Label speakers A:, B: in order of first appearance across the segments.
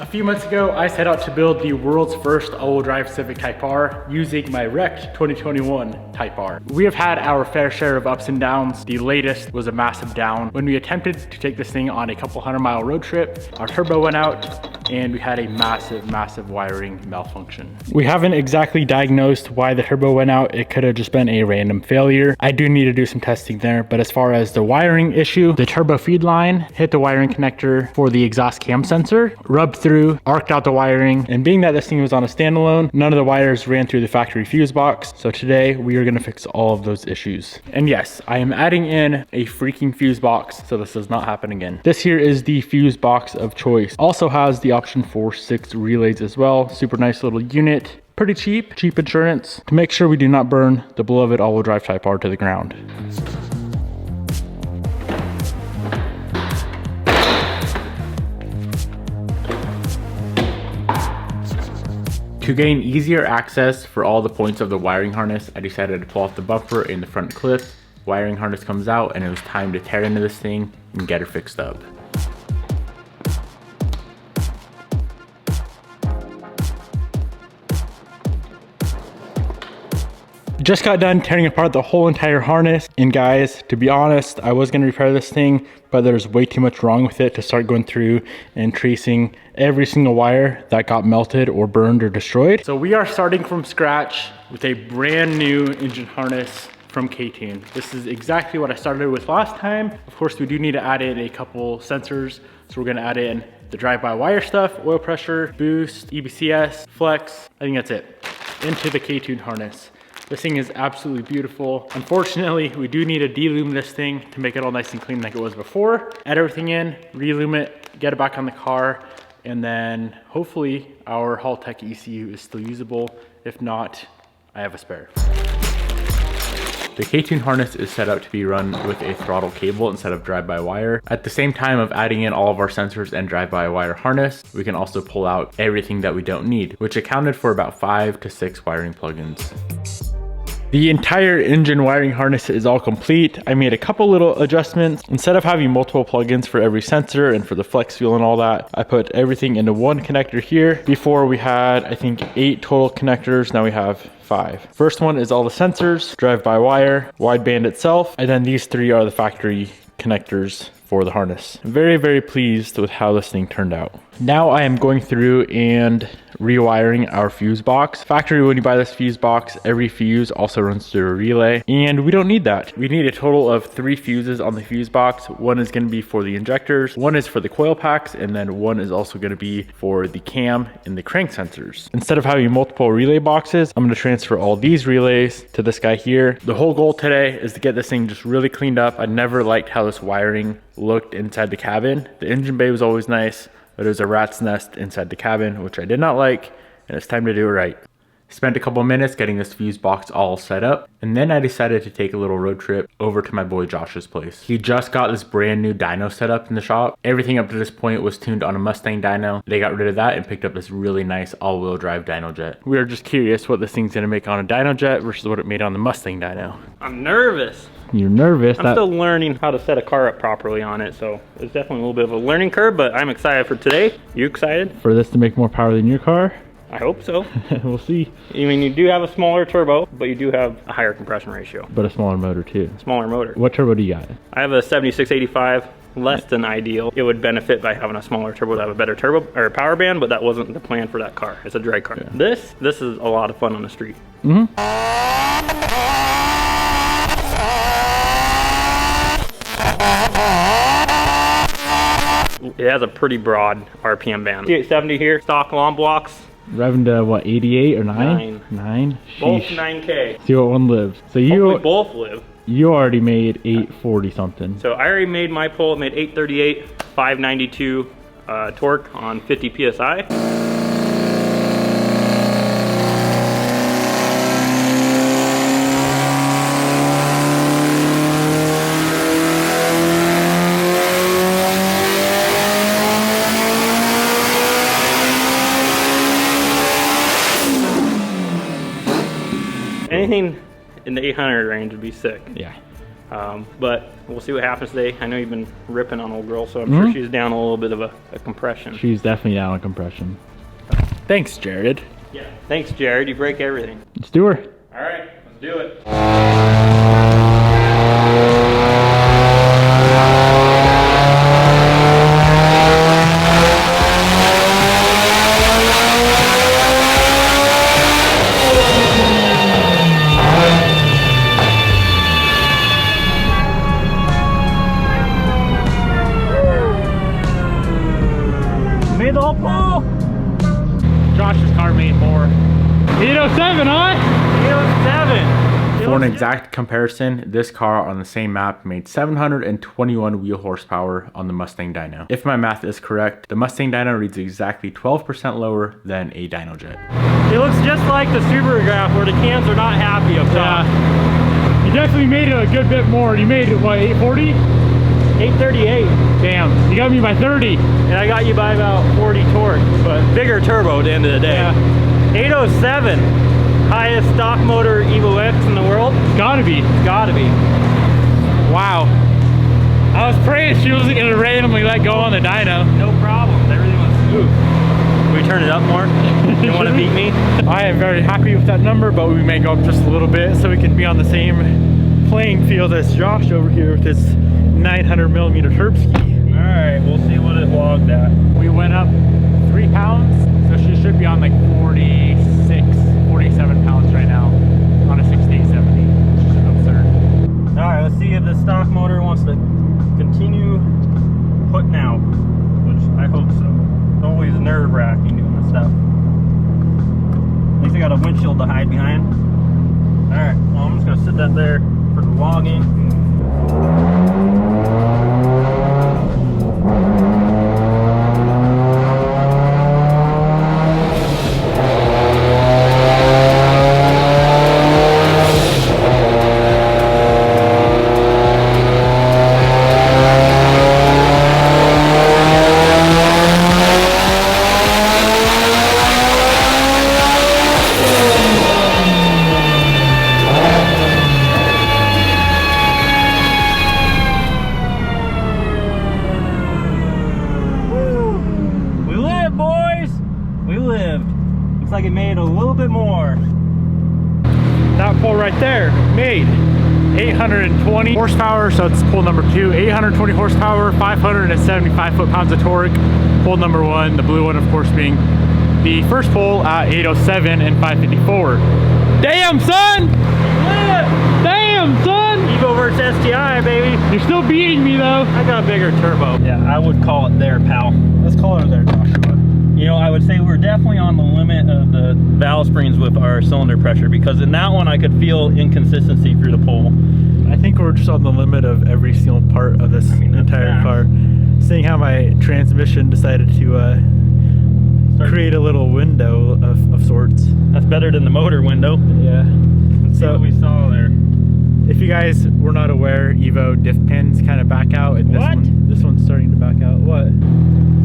A: A few months ago, I set out to build the world's first all-wheel drive Civic Type R using my wrecked 2021 Type R. We have had our fair share of ups and downs. The latest was a massive down. When we attempted to take this thing on a couple 100-mile road trip, our turbo went out and we had a massive wiring malfunction. We haven't exactly diagnosed why the turbo went out. It could have just been a random failure. I do need to do some testing there, but as far as the wiring issue, the turbo feed line hit the wiring connector for the exhaust cam sensor, rubbed through, arced out the wiring, and being that this thing was on a standalone, none of the wires ran through the factory fuse box. So today we are gonna fix all of those issues. And yes, I am adding in a freaking fuse box so this does not happen again. This here is the fuse box of choice. Also has the option for 6 relays as well. Super nice little unit. Pretty cheap insurance to make sure we do not burn the beloved all-wheel drive Type R to the ground. To gain easier access for all the points of the wiring harness, I decided to pull off the bumper in the front clip. Wiring harness comes out and it was time to tear into this thing and get her fixed up. Just got done tearing apart the whole entire harness, and guys, to be honest, I was gonna repair this thing, but there's way too much wrong with it to start going through and tracing every single wire that got melted or burned or destroyed. So we are starting from scratch with a brand new engine harness from K-Tune. This is exactly what I started with last time. Of course, we do need to add in a couple sensors. So we're gonna add in the drive-by-wire stuff, oil pressure, boost, EBCS, flex. I think that's it, into the K-Tune harness. This thing is absolutely beautiful. Unfortunately, we do need to delume this thing to make it all nice and clean like it was before. Add everything in, relume it, get it back on the car, and then hopefully our Haltech ECU is still usable. If not, I have a spare. The K-Tune harness is set up to be run with a throttle cable instead of drive-by-wire. At the same time of adding in all of our sensors and drive-by-wire harness, we can also pull out everything that we don't need, which accounted for about 5 to 6 wiring plugins. The entire engine wiring harness is all complete. I made a couple little adjustments. Instead of having multiple plugins for every sensor and for the flex fuel and all that, I put everything into one connector here. Before we had, I think, 8 total connectors. Now we have 5. First one is all the sensors, drive-by-wire, wideband itself, and then these 3 are the factory connectors for the harness. I'm very pleased with how this thing turned out. Now I am going through and rewiring our fuse box. Factory, when you buy this fuse box, every fuse also runs through a relay, and we don't need that. We need a total of 3 fuses on the fuse box. One is gonna be for the injectors, one is for the coil packs, and then one is also gonna be for the cam and the crank sensors. Instead of having multiple relay boxes, I'm gonna transfer all these relays to this guy here. The whole goal today is to get this thing just really cleaned up. I never liked how this wiring looked inside the cabin. The engine bay was always nice, but it was a rat's nest inside the cabin, which I did not like, and it's time to do it right. Spent a couple minutes getting this fuse box all set up, and then I decided to take a little road trip over to my boy Josh's place. He just got this brand new dyno set up in the shop. Everything up to this point was tuned on a Mustang dyno. They got rid of that and picked up this really nice all-wheel drive dyno jet. We are just curious what this thing's gonna make on a dyno jet versus what it made on the Mustang dyno.
B: I'm nervous.
A: You're nervous?
B: I'm still learning how to set a car up properly on it, so it's definitely a little bit of a learning curve, but I'm excited for today. You excited?
A: For this to make more power than your car?
B: I hope so.
A: We'll see.
B: I mean, you do have a smaller turbo, but you do have a higher compression ratio.
A: But a smaller motor too.
B: Smaller motor.
A: What turbo do you got?
B: I have a 7685, less than ideal. It would benefit by having a smaller turbo to have a better turbo or power band, but that wasn't the plan for that car. It's a drag car. Yeah. This is a lot of fun on the street. It has a pretty broad RPM band. 870 here, stock long blocks.
A: Revving to what, 88 or 9? 9?
B: Both 9K.
A: See what one lives. So you
B: hopefully both live.
A: You already made 840 something.
B: So I already made my pull. It made 838, 592 torque on 50 PSI. Anything in the 800 range would be sick.
A: Yeah.
B: But we'll see what happens today. I know you've been ripping on old girl, so I'm sure she's down a little bit of a compression.
A: She's definitely down on compression. Thanks, Jared.
B: Yeah. Thanks, Jared. You break everything.
A: Let's do her.
B: All right, let's do it. Made the whole pull.
A: Josh's car made more. 807, huh?
B: 807.
A: For an exact comparison, this car on the same map made 721 wheel horsepower on the Mustang Dyno. If my math is correct, the Mustang Dyno reads exactly 12% lower than a Dyno Jet.
B: It looks just like the Subaru graph where the cams are not happy up top.
A: Yeah. You definitely made it a good bit more. You made it, what, 840?
B: 838.
A: Damn, you got me by 30.
B: And I got you by about 40 torque, but bigger turbo at the end of the day.
A: Yeah.
B: 807, highest stock motor Evo X in the world.
A: Gotta be.
B: Gotta be.
A: Wow. I was praying she wasn't gonna randomly let go on the dyno.
B: No problem, everything was smooth. Can we turn it up more? You want to beat me?
A: I am very happy with that number, but we may go up just a little bit so we can be on the same playing field as Josh over here with his 900mm Herbski.
B: All right, we'll see what it logged at.
A: We went up 3 pounds, so she should be on like 46, 47 pounds right now on a 6870, which is absurd.
B: All right, let's see if the stock motor wants to continue putting out, which I hope so. It's always nerve-wracking doing this stuff. At least I got a windshield to hide behind. All right, well, I'm just gonna sit that there for the logging. Looks like it made a little bit more.
A: That pull right there made 820 horsepower, so it's pull number 2. 820 horsepower, 575 foot-pounds of torque. Pull number 1, the blue one of course being the first pull at 807 and 554. Damn, son! Damn, son!
B: Evo versus STI, baby.
A: You're still beating me though.
B: I got a bigger turbo. Yeah, I would call it there, pal.
A: Let's call it there, Joshua.
B: You know, I would say we're definitely on the limit of the valve springs with our cylinder pressure, because in that one I could feel inconsistency through the pull.
A: I think we're just on the limit of every single part of this entire car. Seeing how my transmission decided to create a little window of sorts.
B: That's better than the motor window.
A: Yeah.
B: Let's see what we saw there.
A: If you guys were not aware, Evo diff pins kind of back out, and this one's starting to back out. What?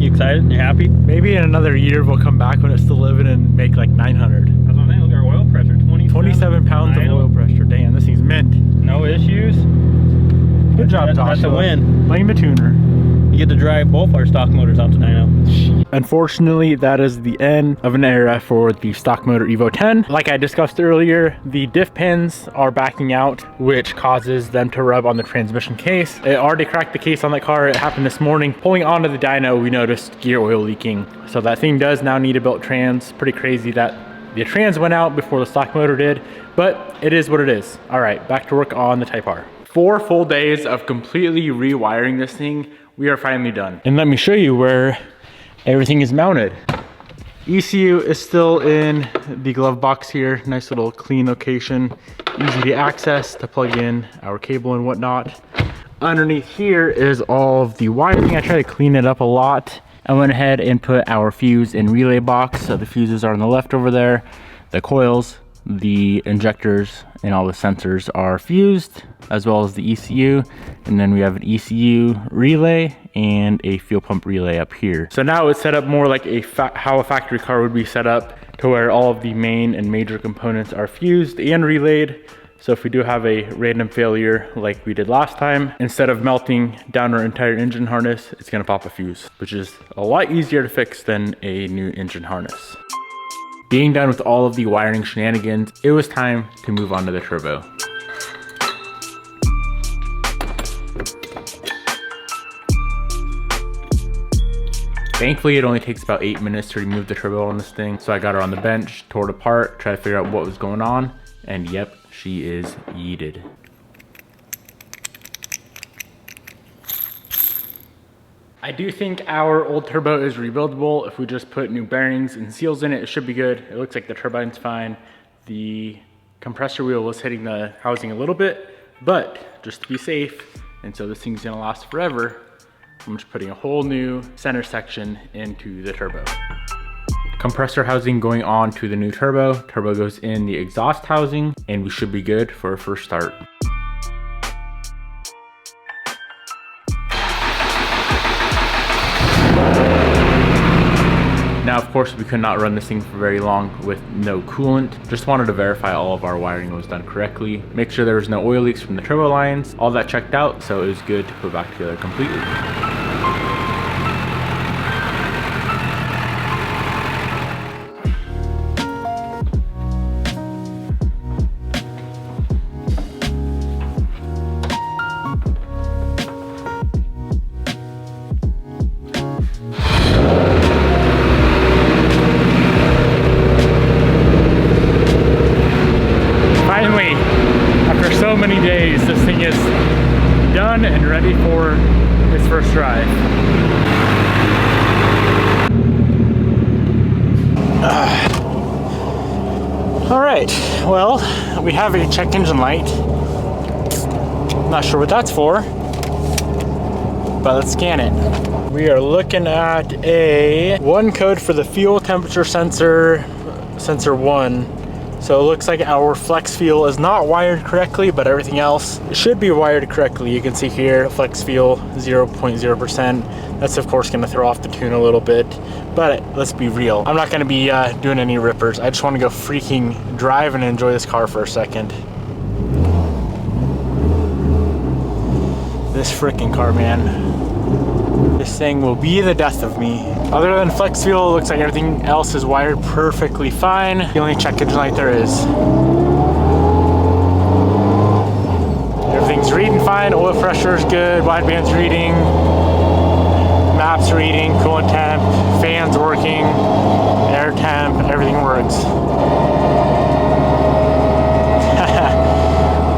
B: You excited? You happy?
A: Maybe in another year we'll come back when it's still living and make like 900.
B: That's what I'm saying. Look at our oil pressure.
A: 27 pounds of oil pressure. Damn, this thing's mint.
B: No issues.
A: Good job, Joshua.
B: That's a win.
A: Blame the tuner.
B: You get to drive both our stock motors out to Dyno.
A: Unfortunately, that is the end of an era for the stock motor Evo 10. Like I discussed earlier, the diff pins are backing out, which causes them to rub on the transmission case. It already cracked the case on that car. It happened this morning. Pulling onto the dyno, we noticed gear oil leaking. So that thing does now need a built trans. Pretty crazy that the trans went out before the stock motor did, but it is what it is. All right, back to work on the Type R. 4 full days of completely rewiring this thing. We are finally done. And let me show you where everything is mounted. ECU is still in the glove box here. Nice little clean location. Easy to access to plug in our cable and whatnot. Underneath here is all of the wiring. I try to clean it up a lot. I went ahead and put our fuse and relay box. So the fuses are on the left over there. The coils, the injectors, and all the sensors are fused, as well as the ECU. And then we have an ECU relay and a fuel pump relay up here. So now it's set up more like how a factory car would be set up, to where all of the main and major components are fused and relayed. So if we do have a random failure like we did last time, instead of melting down our entire engine harness, it's gonna pop a fuse, which is a lot easier to fix than a new engine harness. Being done with all of the wiring shenanigans, it was time to move on to the turbo. Thankfully, it only takes about 8 minutes to remove the turbo on this thing. So I got her on the bench, tore it apart, tried to figure out what was going on, and yep, she is yeeted. I do think our old turbo is rebuildable. If we just put new bearings and seals in it, it should be good. It looks like the turbine's fine. The compressor wheel was hitting the housing a little bit, but just to be safe, and so this thing's gonna last forever, I'm just putting a whole new center section into the turbo. Compressor housing going on to the new turbo. Turbo goes in the exhaust housing, and we should be good for a first start. Now, of course, we could not run this thing for very long with no coolant. Just wanted to verify all of our wiring was done correctly. Make sure there was no oil leaks from the turbo lines. All that checked out, so it was good to put back together completely. So many days, this thing is done and ready for its first drive. All right, well, we have a check engine light. Not sure what that's for, but let's scan it. We are looking at a one code for the fuel temperature sensor, sensor 1. So it looks like our flex fuel is not wired correctly, but everything else should be wired correctly. You can see here, flex fuel 0.0%. That's of course gonna throw off the tune a little bit, but let's be real. I'm not gonna be doing any rippers. I just wanna go freaking drive and enjoy this car for a second. This freaking car, man. This thing will be the death of me. Other than flex fuel, it looks like everything else is wired perfectly fine. The only check engine light there is. Everything's reading fine, oil pressure is good, wideband's reading, maps reading, coolant temp, fans working, air temp, everything works.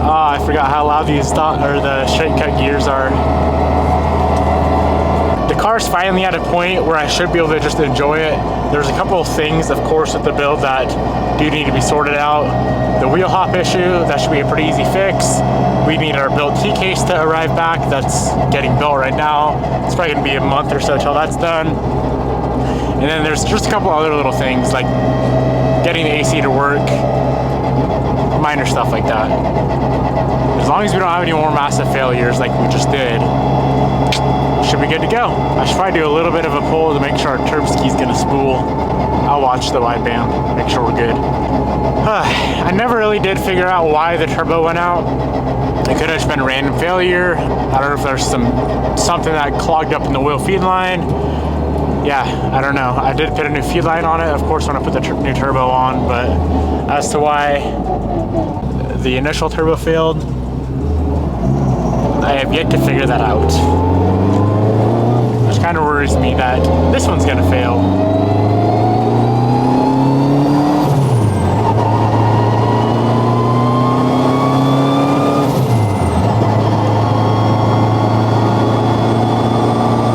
A: Oh, I forgot how loud these the straight cut gears are. The car's finally at a point where I should be able to just enjoy it. There's a couple of things, of course, with the build that do need to be sorted out. The wheel hop issue, that should be a pretty easy fix. We need our built key case to arrive back. That's getting built right now. It's probably gonna be a month or so till that's done. And then there's just a couple other little things like getting the AC to work, minor stuff like that. As long as we don't have any more massive failures like we just did, should be good to go. I should probably do a little bit of a pull to make sure our turb ski's gonna spool. I'll watch the wideband, make sure we're good. I never really did figure out why the turbo went out. It could have just been a random failure. I don't know if there's something that clogged up in the wheel feed line. Yeah, I don't know. I did put a new feed line on it, of course, when I put the new turbo on, but as to why the initial turbo failed, I have yet to figure that out. Which kind of worries me that this one's gonna fail.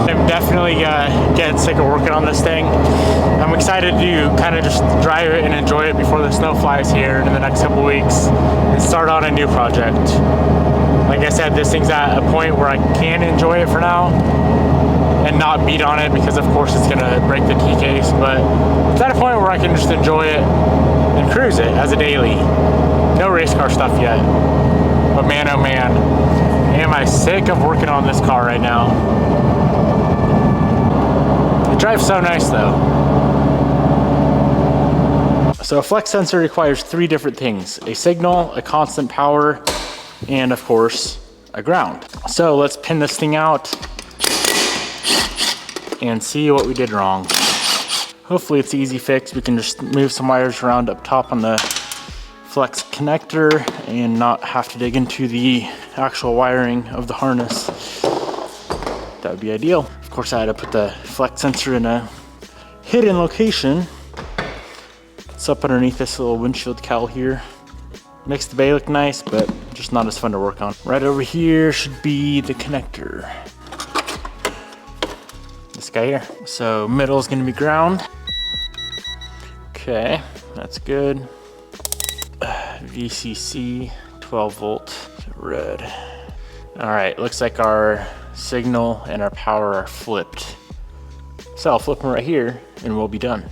A: I'm definitely getting sick of working on this thing. I'm excited to kind of just drive it and enjoy it before the snow flies here in the next couple weeks and start on a new project. Like I said, this thing's at a point where I can enjoy it for now and not beat on it because of course it's gonna break the key case, but it's at a point where I can just enjoy it and cruise it as a daily. No race car stuff yet, but man, oh man, am I sick of working on this car right now. It drives so nice though. So a flex sensor requires 3 different things: a signal, a constant power, and of course, a ground. So let's pin this thing out and see what we did wrong. Hopefully it's an easy fix. We can just move some wires around up top on the flex connector and not have to dig into the actual wiring of the harness. That would be ideal. Of course, I had to put the flex sensor in a hidden location. It's up underneath this little windshield cowl here. Makes the bay look nice, but just not as fun to work on. Right over here should be the connector. This guy here. So middle is gonna be ground. Okay, that's good. VCC, 12 volt, red. All right, looks like our signal and our power are flipped. So I'll flip them right here and we'll be done.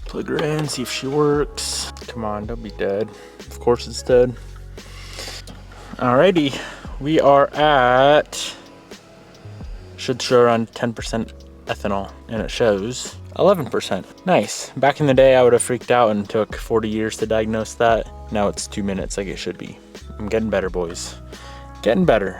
A: Plug her in, see if she works. Come on, don't be dead. Of course it's dead. Alrighty, we are at, should show around 10% ethanol, and it shows 11%. Nice. Back in the day, I would have freaked out and took 40 years to diagnose that. Now it's 2 minutes like it should be. I'm getting better, boys. Getting better.